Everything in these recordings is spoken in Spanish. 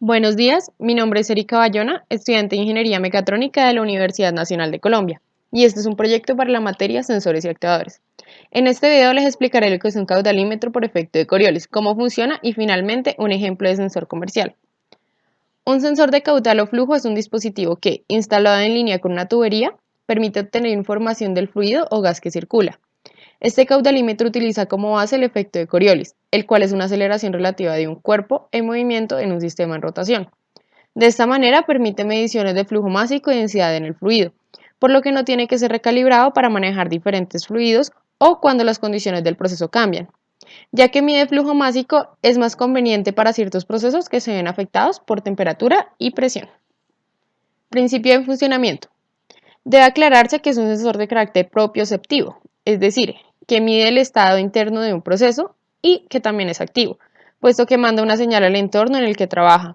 Buenos días, mi nombre es Erika Bayona, estudiante de Ingeniería Mecatrónica de la Universidad Nacional de Colombia, y este es un proyecto para la materia Sensores y Actuadores. En este video les explicaré lo que es un caudalímetro por efecto de Coriolis, cómo funciona y finalmente un ejemplo de sensor comercial. Un sensor de caudal o flujo es un dispositivo que, instalado en línea con una tubería, permite obtener información del fluido o gas que circula. Este caudalímetro utiliza como base el efecto de Coriolis, el cual es una aceleración relativa de un cuerpo en movimiento en un sistema en rotación. De esta manera permite mediciones de flujo másico y densidad en el fluido, por lo que no tiene que ser recalibrado para manejar diferentes fluidos o cuando las condiciones del proceso cambian. Ya que mide flujo másico, es más conveniente para ciertos procesos que se ven afectados por temperatura y presión. Principio de funcionamiento. Debe aclararse que es un sensor de carácter propioceptivo, es decir, que mide el estado interno de un proceso y que también es activo, puesto que manda una señal al entorno en el que trabaja.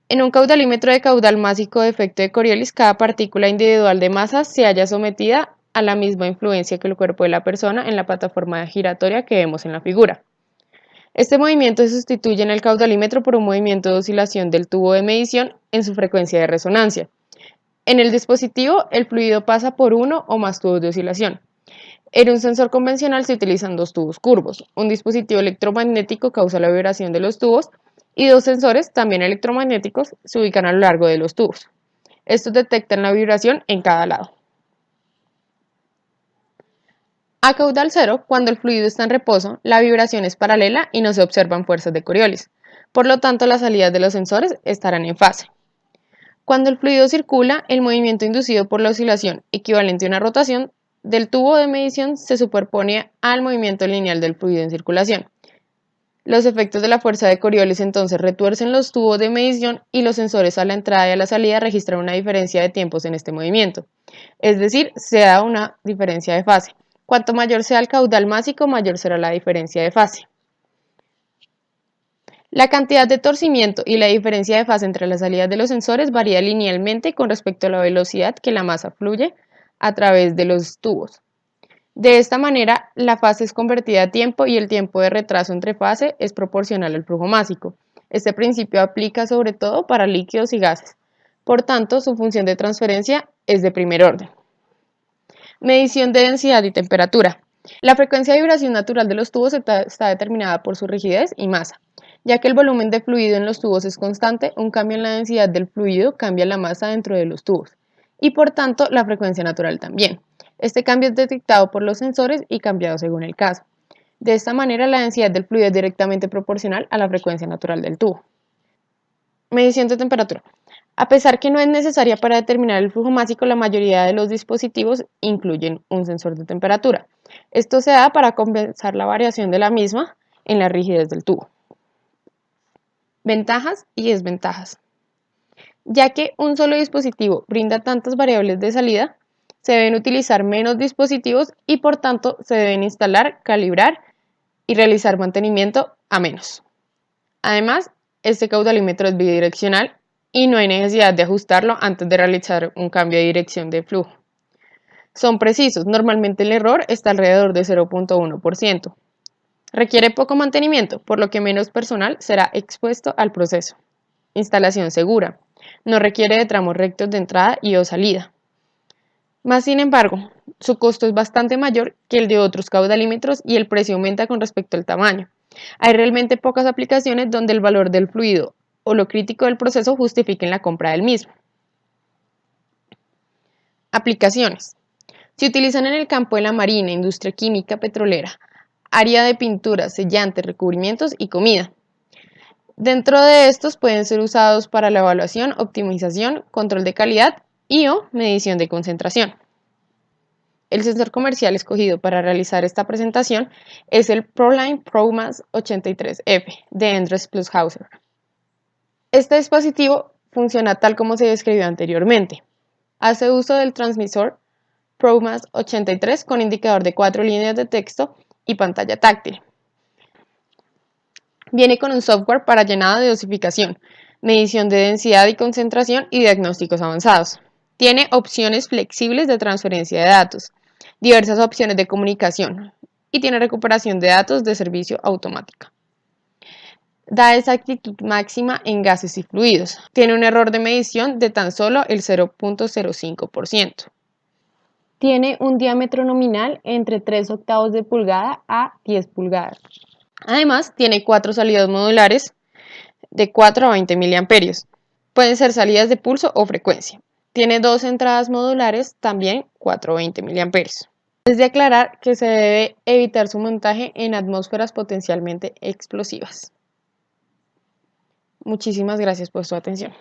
En un caudalímetro de caudal másico de efecto de Coriolis, cada partícula individual de masa se halla sometida a la misma influencia que el cuerpo de la persona en la plataforma giratoria que vemos en la figura. Este movimiento se sustituye en el caudalímetro por un movimiento de oscilación del tubo de medición en su frecuencia de resonancia. En el dispositivo, el fluido pasa por uno o más tubos de oscilación. En un sensor convencional se utilizan dos tubos curvos. Un dispositivo electromagnético causa la vibración de los tubos y dos sensores, también electromagnéticos, se ubican a lo largo de los tubos. Estos detectan la vibración en cada lado. A caudal cero, cuando el fluido está en reposo, la vibración es paralela y no se observan fuerzas de Coriolis. Por lo tanto, las salidas de los sensores estarán en fase. Cuando el fluido circula, el movimiento inducido por la oscilación, equivalente a una rotación, del tubo de medición se superpone al movimiento lineal del fluido en circulación. Los efectos de la fuerza de Coriolis entonces retuercen los tubos de medición y los sensores a la entrada y a la salida registran una diferencia de tiempos en este movimiento. Es decir, se da una diferencia de fase. Cuanto mayor sea el caudal másico, mayor será la diferencia de fase. La cantidad de torcimiento y la diferencia de fase entre las salidas de los sensores varía linealmente con respecto a la velocidad que la masa fluye a través de los tubos. De esta manera, la fase es convertida a tiempo y el tiempo de retraso entre fase es proporcional al flujo másico. Este principio aplica sobre todo para líquidos y gases. Por tanto, su función de transferencia es de primer orden. Medición de densidad y temperatura. La frecuencia de vibración natural de los tubos está determinada por su rigidez y masa. Ya que el volumen de fluido en los tubos es constante, un cambio en la densidad del fluido cambia la masa dentro de los tubos y por tanto la frecuencia natural también. Este cambio es detectado por los sensores y cambiado según el caso. De esta manera la densidad del fluido es directamente proporcional a la frecuencia natural del tubo. Medición de temperatura. A pesar que no es necesaria para determinar el flujo másico, la mayoría de los dispositivos incluyen un sensor de temperatura. Esto se da para compensar la variación de la misma en la rigidez del tubo. Ventajas y desventajas. Ya que un solo dispositivo brinda tantas variables de salida, se deben utilizar menos dispositivos y por tanto se deben instalar, calibrar y realizar mantenimiento a menos. Además, este caudalímetro es bidireccional y no hay necesidad de ajustarlo antes de realizar un cambio de dirección de flujo. Son precisos, normalmente el error está alrededor de 0.1%. Requiere poco mantenimiento, por lo que menos personal será expuesto al proceso. Instalación segura. No requiere de tramos rectos de entrada y o salida. Más sin embargo, su costo es bastante mayor que el de otros caudalímetros y el precio aumenta con respecto al tamaño. Hay realmente pocas aplicaciones donde el valor del fluido o lo crítico del proceso justifiquen la compra del mismo. Aplicaciones. Se utilizan en el campo de la marina, industria química, petrolera, área de pinturas, sellantes, recubrimientos y comida. Dentro de estos pueden ser usados para la evaluación, optimización, control de calidad y o medición de concentración. El sensor comercial escogido para realizar esta presentación es el Proline ProMass 83F de Endres plus Hauser. Este dispositivo funciona tal como se describió anteriormente. Hace uso del transmisor ProMass 83 con indicador de 4 líneas de texto y pantalla táctil. Viene con un software para llenado de dosificación, medición de densidad y concentración y diagnósticos avanzados. Tiene opciones flexibles de transferencia de datos, diversas opciones de comunicación y tiene recuperación de datos de servicio automática. Da exactitud máxima en gases y fluidos. Tiene un error de medición de tan solo el 0.05%. Tiene un diámetro nominal entre 3/8 de pulgada a 10 pulgadas. Además, tiene 4 salidas modulares de 4 a 20 miliamperios. Pueden ser salidas de pulso o frecuencia. Tiene 2 entradas modulares, también 4 a 20 miliamperios. Es de aclarar que se debe evitar su montaje en atmósferas potencialmente explosivas. Muchísimas gracias por su atención.